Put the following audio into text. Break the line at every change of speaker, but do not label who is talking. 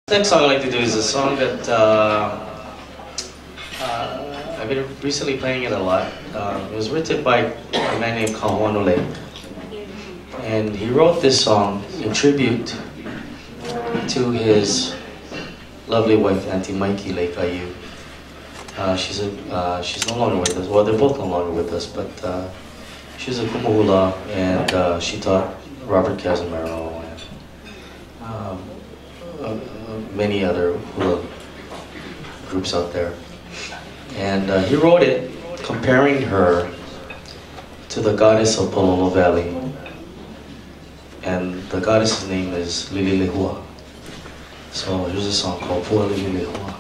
Next song I'd like to do is a song that I've been recently playing it a lot. It was written by a man named Kahono Lake. And he wrote this song in tribute to his lovely wife, Auntie Mikey Lake Ayu. She's no longer with us. Well, they're both no longer with us, but she's a kumuhula, and she taught Robert Casimiro and many other hula groups out there. And he wrote it comparing her to the goddess of Pololo Valley. And the goddess's name is Lililehua. So here's a song called Pua Lililehua.